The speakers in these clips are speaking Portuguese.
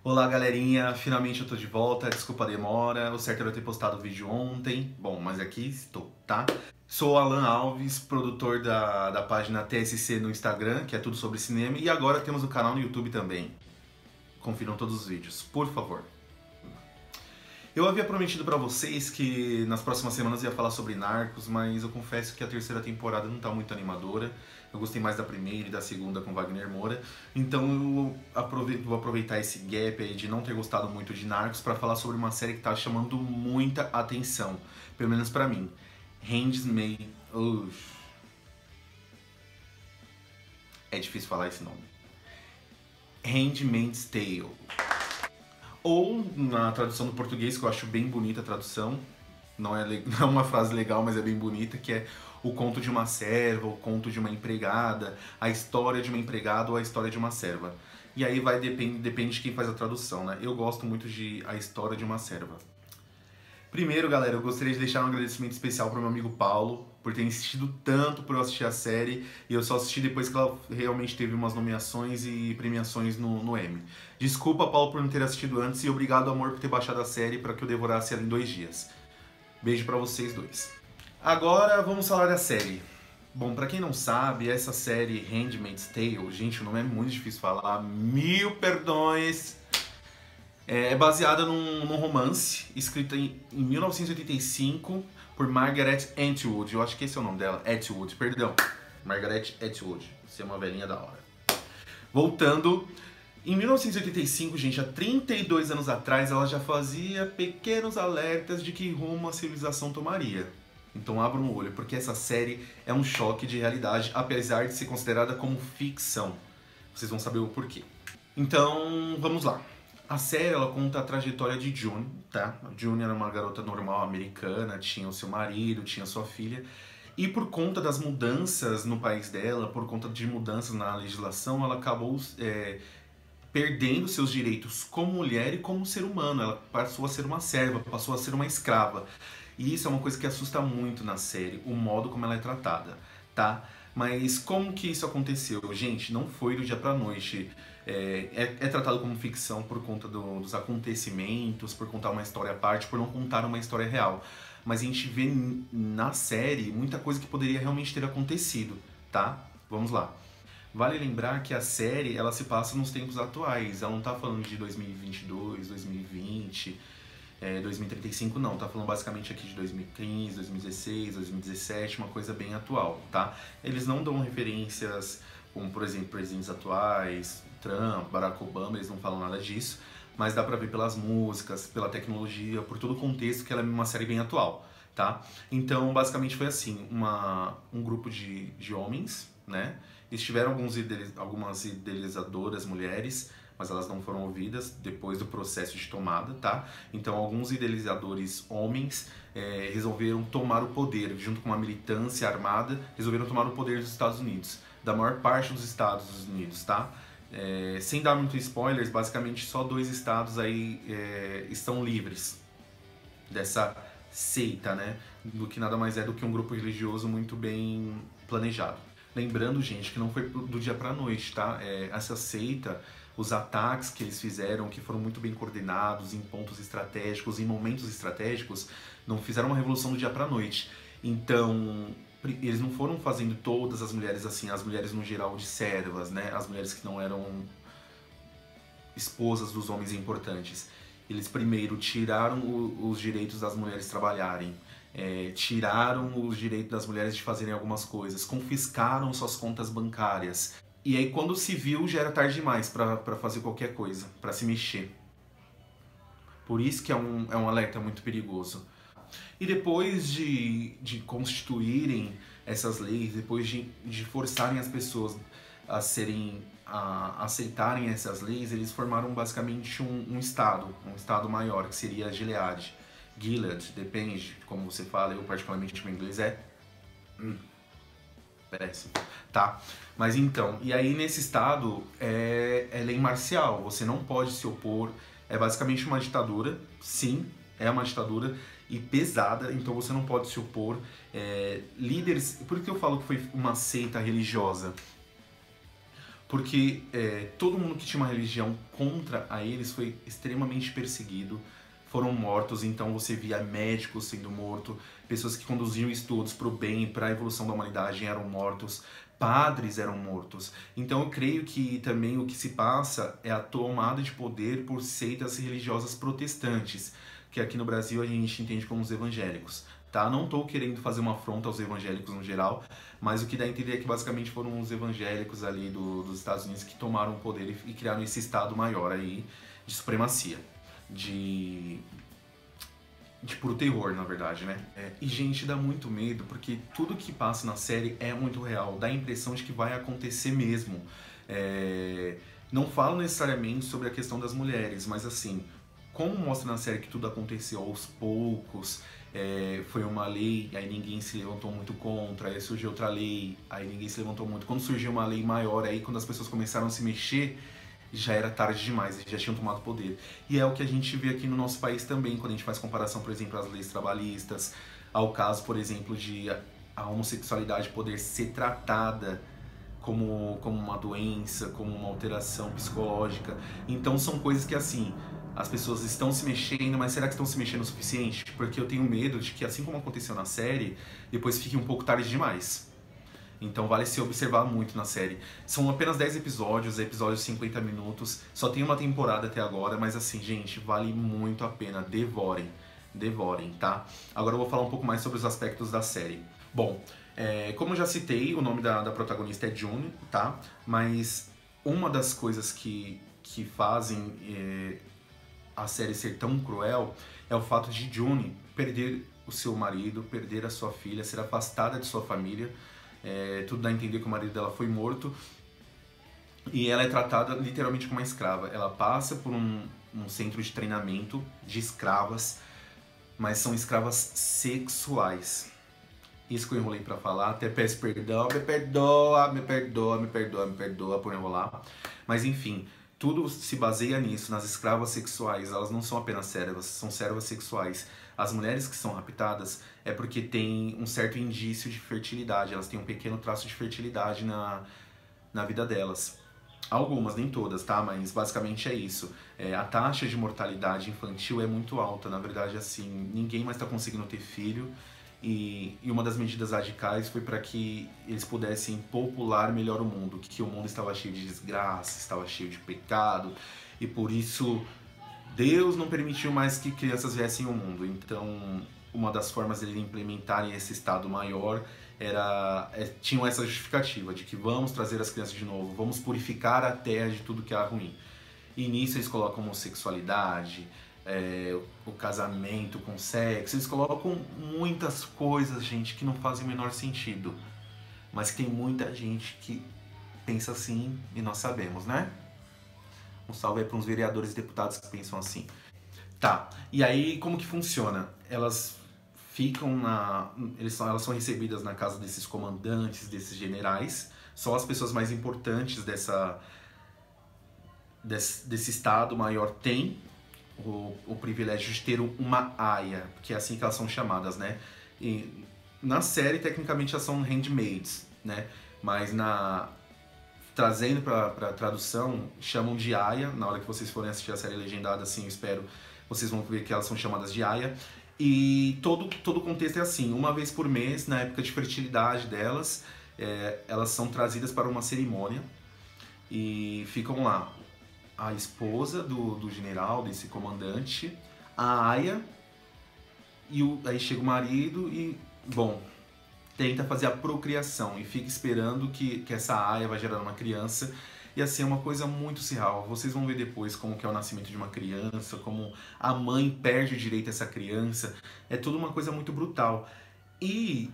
Olá galerinha, finalmente eu tô de volta, desculpa a demora, o certo era eu ter postado o vídeo ontem, bom, mas aqui estou, tá? Sou o Alan Alves, produtor da página TSC no Instagram, que é tudo sobre cinema, e agora temos o canal no YouTube também. Confiram todos os vídeos, por favor. Eu havia prometido pra vocês que nas próximas semanas ia falar sobre Narcos, mas eu confesso que a terceira temporada não tá muito animadora. Eu gostei mais da primeira e da segunda com Wagner Moura. Então vou aproveitar esse gap aí de não ter gostado muito de Narcos pra falar sobre uma série que tá chamando muita atenção. Pelo menos pra mim. Handmaid's... É difícil falar esse nome. Handmaid's Tale. Ou na tradução do português, que eu acho bem bonita a tradução, não é uma frase legal, mas é bem bonita, que é o conto de uma serva, o conto de uma empregada, a história de uma empregada ou a história de uma serva. E aí depende de quem faz a tradução, né? Eu gosto muito de A História de uma Serva. Primeiro, galera, eu gostaria de deixar um agradecimento especial para o meu amigo Paulo, por ter insistido tanto por eu assistir a série, e eu só assisti depois que ela realmente teve umas nomeações e premiações no Emmy. Desculpa, Paulo, por não ter assistido antes, e obrigado, amor, por ter baixado a série para que eu devorasse ela em 2 dias. Beijo para vocês dois. Agora, vamos falar da série. Bom, pra quem não sabe, essa série Handmaid's Tale, gente, o nome é muito difícil falar, mil perdões. É baseada num romance escrito em 1985 por Margaret Atwood. Eu acho que esse é o nome dela. Atwood, perdão. Margaret Atwood. Você é uma velhinha da hora. Voltando, em 1985, gente, há 32 anos atrás, ela já fazia pequenos alertas de que rumo a civilização tomaria. Então abra um olho, porque essa série é um choque de realidade, apesar de ser considerada como ficção. Vocês vão saber o porquê. Então, vamos lá. A série, ela conta a trajetória de June, tá? A June era uma garota normal americana, tinha o seu marido, tinha sua filha, e por conta das mudanças no país dela, por conta de mudanças na legislação, ela acabou perdendo seus direitos como mulher e como ser humano. Ela passou a ser uma serva, passou a ser uma escrava. E isso é uma coisa que assusta muito na série, o modo como ela é tratada, tá? Mas como que isso aconteceu? Gente, não foi do dia pra noite. É tratado como ficção por conta dos acontecimentos, por contar uma história à parte, por não contar uma história real. Mas a gente vê na série muita coisa que poderia realmente ter acontecido, tá? Vamos lá. Vale lembrar que a série, ela se passa nos tempos atuais. Ela não tá falando de 2022, 2020, 2035, não. Tá falando basicamente aqui de 2015, 2016, 2017, uma coisa bem atual, tá? Eles não dão referências como, por exemplo, presidentes atuais, Trump, Barack Obama, eles não falam nada disso, mas dá pra ver pelas músicas, pela tecnologia, por todo o contexto que ela é uma série bem atual, tá? Então, basicamente foi assim, um grupo de homens, né? Eles tiveram algumas idealizadoras mulheres, mas elas não foram ouvidas depois do processo de tomada, tá? Então, alguns idealizadores homens resolveram tomar o poder, junto com uma militância armada, resolveram tomar o poder dos Estados Unidos, da maior parte dos Estados Unidos, tá? Sem dar muito spoilers, basicamente só 2 estados aí estão livres dessa seita, né? Do que nada mais é do que um grupo religioso muito bem planejado. Lembrando, gente, que não foi do dia pra noite, tá? Essa seita, os ataques que eles fizeram, que foram muito bem coordenados, em pontos estratégicos, em momentos estratégicos, não fizeram uma revolução do dia pra noite. Então, eles não foram fazendo todas as mulheres assim, as mulheres no geral de servas, né? As mulheres que não eram esposas dos homens importantes. Eles primeiro tiraram os direitos das mulheres trabalharem, tiraram os direitos das mulheres de fazerem algumas coisas, confiscaram suas contas bancárias. E aí quando se viu já era tarde demais para fazer qualquer coisa, para se mexer. Por isso que é um alerta muito perigoso. E depois de constituírem essas leis, depois de forçarem as pessoas a aceitarem essas leis, eles formaram basicamente um estado maior, que seria Gilead. Gilead, depende de como você fala, eu particularmente meu inglês péssimo, tá? Mas então, e aí nesse estado é lei marcial, você não pode se opor, é basicamente uma ditadura, sim, é uma ditadura e pesada, então você não pode se opor. Líderes, por que eu falo que foi uma seita religiosa? porque todo mundo que tinha uma religião contra a eles foi extremamente perseguido, foram mortos. Então você via médicos sendo mortos, pessoas que conduziam estudos para o bem, para a evolução da humanidade eram mortos, padres eram mortos. Então eu creio que também o que se passa é a tomada de poder por seitas religiosas protestantes, que aqui no Brasil a gente entende como os evangélicos. Tá? Não estou querendo fazer uma afronta aos evangélicos no geral, mas o que dá a entender é que basicamente foram os evangélicos ali dos Estados Unidos que tomaram o poder e criaram esse estado maior aí de supremacia, de puro terror, na verdade, né? E, gente, dá muito medo, porque tudo que passa na série é muito real, dá a impressão de que vai acontecer mesmo. Não falo necessariamente sobre a questão das mulheres, mas assim, como mostra na série que tudo aconteceu aos poucos, foi uma lei, aí ninguém se levantou muito contra, aí surgiu outra lei, aí ninguém se levantou muito. Quando surgiu uma lei maior, aí quando as pessoas começaram a se mexer, já era tarde demais, eles já tinham tomado poder. E é o que a gente vê aqui no nosso país também, quando a gente faz comparação, por exemplo, às leis trabalhistas, ao caso, por exemplo, de a homossexualidade poder ser tratada como uma doença, como uma alteração psicológica. Então são coisas que, assim, as pessoas estão se mexendo, mas será que estão se mexendo o suficiente? Porque eu tenho medo de que, assim como aconteceu na série, depois fique um pouco tarde demais. Então vale se observar muito na série. São apenas 10 episódios 50 minutos. Só tem uma temporada até agora, mas assim, gente, vale muito a pena. Devorem, devorem, tá? Agora eu vou falar um pouco mais sobre os aspectos da série. Bom, como eu já citei, o nome da protagonista é June, tá? Mas uma das coisas que fazem a série ser tão cruel é o fato de June perder o seu marido, perder a sua filha, ser afastada de sua família. Tudo dá a entender que o marido dela foi morto e ela é tratada literalmente como uma escrava. Ela passa por um centro de treinamento de escravas, mas são escravas sexuais. Isso que eu enrolei pra falar, até peço perdão, me perdoa por enrolar. Mas enfim, tudo se baseia nisso, nas escravas sexuais. Elas não são apenas servas, são servas sexuais. As mulheres que são raptadas é porque tem um certo indício de fertilidade, elas têm um pequeno traço de fertilidade na vida delas. Algumas, nem todas, tá? Mas basicamente é isso. A taxa de mortalidade infantil é muito alta, na verdade, assim, ninguém mais está conseguindo ter filho. E uma das medidas radicais foi para que eles pudessem popular melhor o mundo, que o mundo estava cheio de desgraça, estava cheio de pecado, e por isso Deus não permitiu mais que crianças viessem ao mundo. Então, uma das formas de eles implementarem esse estado maior tinham essa justificativa de que vamos trazer as crianças de novo, vamos purificar a terra de tudo que há ruim. E nisso eles colocam homossexualidade, o casamento com sexo, eles colocam muitas coisas, gente, que não fazem o menor sentido. Mas que tem muita gente que pensa assim e nós sabemos, né? Um salve aí para uns vereadores e deputados que pensam assim. Tá, e aí como que funciona? Elas ficam elas são recebidas na casa desses comandantes, desses generais. Só as pessoas mais importantes desse estado maior têm o privilégio de ter uma aia, que é assim que elas são chamadas, né? E na série, tecnicamente, elas são handmaids, né? Mas trazendo para tradução, chamam de aia. Na hora que vocês forem assistir a série legendada, assim, eu espero, vocês vão ver que elas são chamadas de aia. E todo o contexto é assim, uma vez por mês, na época de fertilidade delas, elas são trazidas para uma cerimônia e ficam lá. A esposa do general, desse comandante, a aia, e aí chega o marido e, bom, tenta fazer a procriação e fica esperando que essa aia vai gerar uma criança. E assim, é uma coisa muito surreal. Vocês vão ver depois como que é o nascimento de uma criança, como a mãe perde o direito a essa criança. É tudo uma coisa muito brutal. E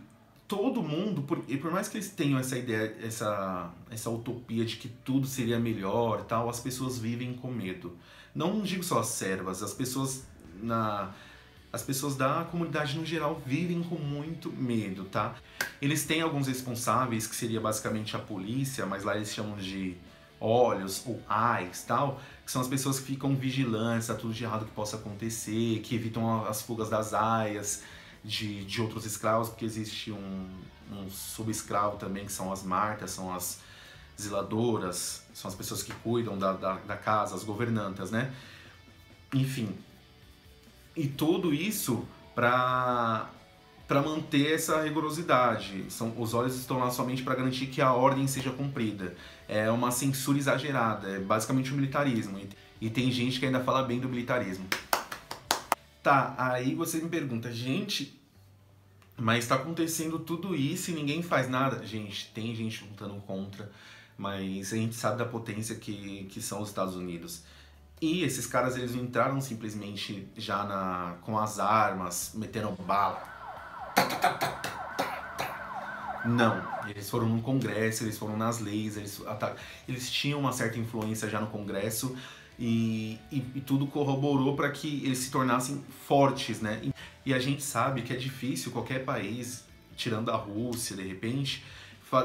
todo mundo, por mais que eles tenham essa ideia, essa utopia de que tudo seria melhor, tal, as pessoas vivem com medo. Não digo só as servas, as pessoas da comunidade no geral vivem com muito medo, tá? Eles têm alguns responsáveis, que seria basicamente a polícia, mas lá eles chamam de olhos ou eyes, tal, que são as pessoas que ficam vigilantes a tudo de errado que possa acontecer, que evitam as fugas das aias, de outros escravos, porque existe um subescravo também, que são as martas, são as zeladoras, são as pessoas que cuidam da casa, as governantas, né? Enfim, e tudo isso para manter essa rigorosidade. Os olhos estão lá somente para garantir que a ordem seja cumprida. É uma censura exagerada, é basicamente um militarismo. E tem gente que ainda fala bem do militarismo. Tá, aí você me pergunta, gente, mas está acontecendo tudo isso e ninguém faz nada? Gente, tem gente lutando contra, mas a gente sabe da potência que são os Estados Unidos. E esses caras, eles não entraram simplesmente já com as armas, metendo bala. Não, eles foram no Congresso, eles foram nas leis, eles tinham uma certa influência já no Congresso e tudo corroborou para que eles se tornassem fortes, né? E a gente sabe que é difícil qualquer país, tirando a Rússia, de repente,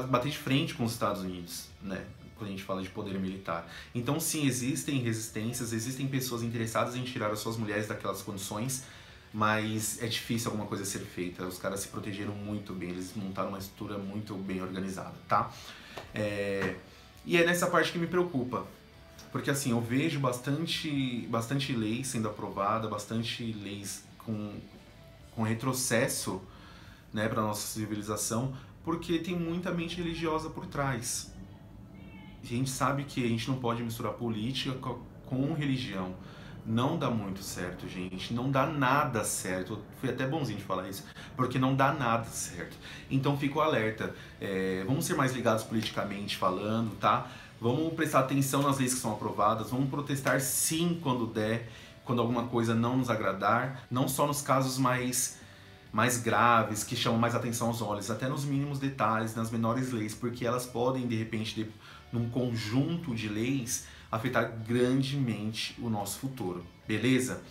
bater de frente com os Estados Unidos, né? Quando a gente fala de poder militar. Então, sim, existem resistências, existem pessoas interessadas em tirar as suas mulheres daquelas condições, mas é difícil alguma coisa ser feita. Os caras se protegeram muito bem, eles montaram uma estrutura muito bem organizada, tá? E é nessa parte que me preocupa. Porque assim, eu vejo bastante lei sendo aprovada, bastante leis com retrocesso, né, para nossa civilização, porque tem muita mente religiosa por trás. A gente sabe que a gente não pode misturar política com religião. Não dá muito certo, gente. Não dá nada certo. Foi até bonzinho de falar isso, porque não dá nada certo. Então fico alerta. Vamos ser mais ligados politicamente falando, tá? Vamos prestar atenção nas leis que são aprovadas. Vamos protestar sim quando der, quando alguma coisa não nos agradar. Não só nos casos mais graves, que chamam mais atenção aos olhos, até nos mínimos detalhes, nas menores leis, porque elas podem, de repente, num conjunto de leis, afetar grandemente o nosso futuro, beleza?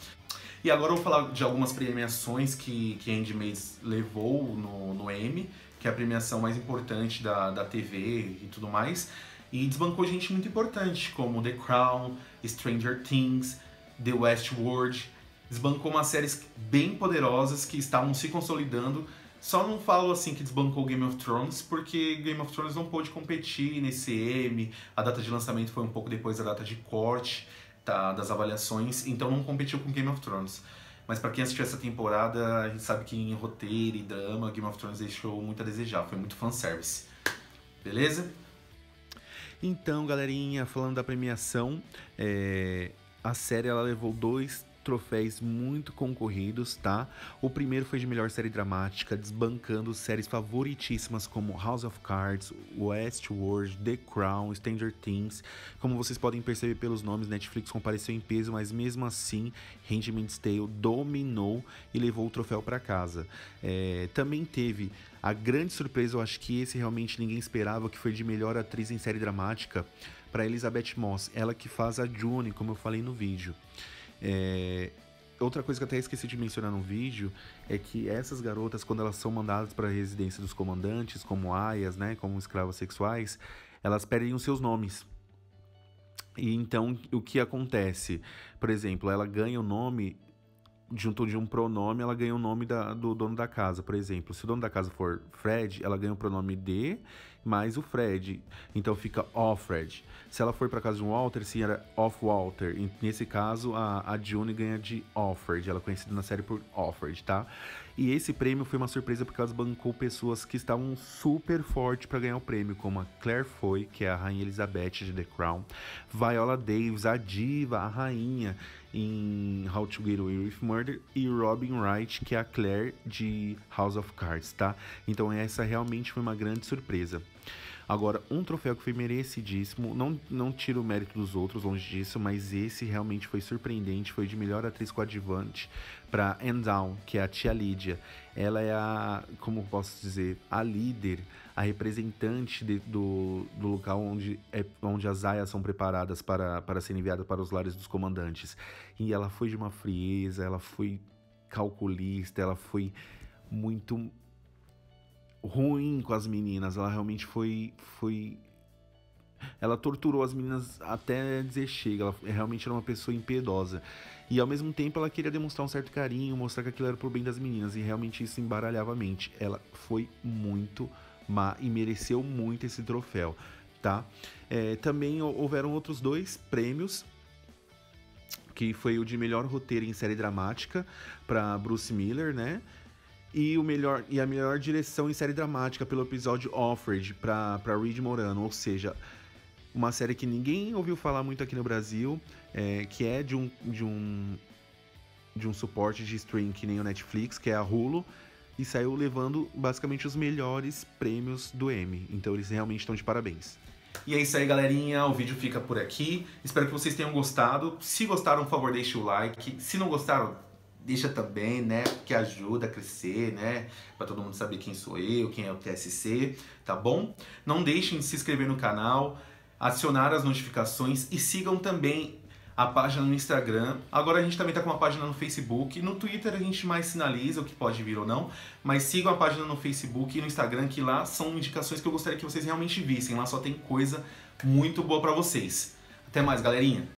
E agora eu vou falar de algumas premiações que Handmaid's levou no Emmy, que é a premiação mais importante da TV e tudo mais, e desbancou gente muito importante, como The Crown, Stranger Things, The Westworld. Desbancou umas séries bem poderosas que estavam se consolidando. Só não falo assim que desbancou Game of Thrones, porque Game of Thrones não pôde competir nesse Emmy. A data de lançamento foi um pouco depois da data de corte, tá, das avaliações, então não competiu com Game of Thrones. Mas pra quem assistiu essa temporada, a gente sabe que em roteiro e drama, Game of Thrones deixou muito a desejar, foi muito fanservice. Beleza? Então, galerinha, falando da premiação, a série ela levou 2 troféus muito concorridos, tá? O primeiro foi de melhor série dramática, desbancando séries favoritíssimas como House of Cards, Westworld, The Crown, Stranger Things. Como vocês podem perceber pelos nomes, Netflix compareceu em peso, mas mesmo assim, Handmaid's Tale dominou e levou o troféu para casa. Também teve a grande surpresa, eu acho que esse realmente ninguém esperava, que foi de melhor atriz em série dramática para Elizabeth Moss, ela que faz a June, como eu falei no vídeo. Outra coisa que eu até esqueci de mencionar no vídeo é que essas garotas, quando elas são mandadas para a residência dos comandantes, como aias, né, como escravas sexuais, elas perdem os seus nomes. E então, o que acontece? Por exemplo, ela ganha o nome, junto de um pronome, ela ganha o nome do dono da casa. Por exemplo, se o dono da casa for Fred, ela ganha o pronome de mais o Fred, então fica Offred. Se ela for para casa de um Walter, sim, era Off Walter. E nesse caso, a June ganha de Offred, ela é conhecida na série por Offred, tá? E esse prêmio foi uma surpresa porque ela bancou pessoas que estavam super fortes para ganhar o prêmio, como a Claire Foy, que é a Rainha Elizabeth de The Crown, Viola Davis, a diva, a rainha em How to Get Away with Murder, e Robin Wright, que é a Claire de House of Cards, tá? Então essa realmente foi uma grande surpresa. Agora, um troféu que foi merecidíssimo, não tiro o mérito dos outros, longe disso, mas esse realmente foi surpreendente, foi de melhor atriz coadjuvante para Anne Down, que é a tia Lídia. Ela é a, como posso dizer, a líder, a representante do local onde as aias são preparadas para serem enviadas para os lares dos comandantes. E ela foi de uma frieza, ela foi calculista, ela foi muito ruim com as meninas. Ela realmente foi ela torturou as meninas até dizer chega. Ela realmente era uma pessoa impiedosa. E ao mesmo tempo ela queria demonstrar um certo carinho, mostrar que aquilo era pro bem das meninas. E realmente isso embaralhava a mente. Ela foi muito má e mereceu muito esse troféu. tá? Também houveram outros 2 prêmios, que foi o de melhor roteiro em série dramática para Bruce Miller, né? E a melhor direção em série dramática pelo episódio Offered para Reed Morano, ou seja, uma série que ninguém ouviu falar muito aqui no Brasil, que é de um suporte de stream que nem o Netflix, que é a Hulu, e saiu levando basicamente os melhores prêmios do Emmy. Então eles realmente estão de parabéns. E é isso aí, galerinha. O vídeo fica por aqui. Espero que vocês tenham gostado. Se gostaram, por favor, deixe o like. Se não gostaram, deixa também, né? Porque ajuda a crescer, né? Pra todo mundo saber quem sou eu, quem é o TSC, tá bom? Não deixem de se inscrever no canal, acionar as notificações e sigam também a página no Instagram. Agora a gente também tá com uma página no Facebook. No Twitter a gente mais sinaliza o que pode vir ou não, mas sigam a página no Facebook e no Instagram, que lá são indicações que eu gostaria que vocês realmente vissem. Lá só tem coisa muito boa pra vocês. Até mais, galerinha!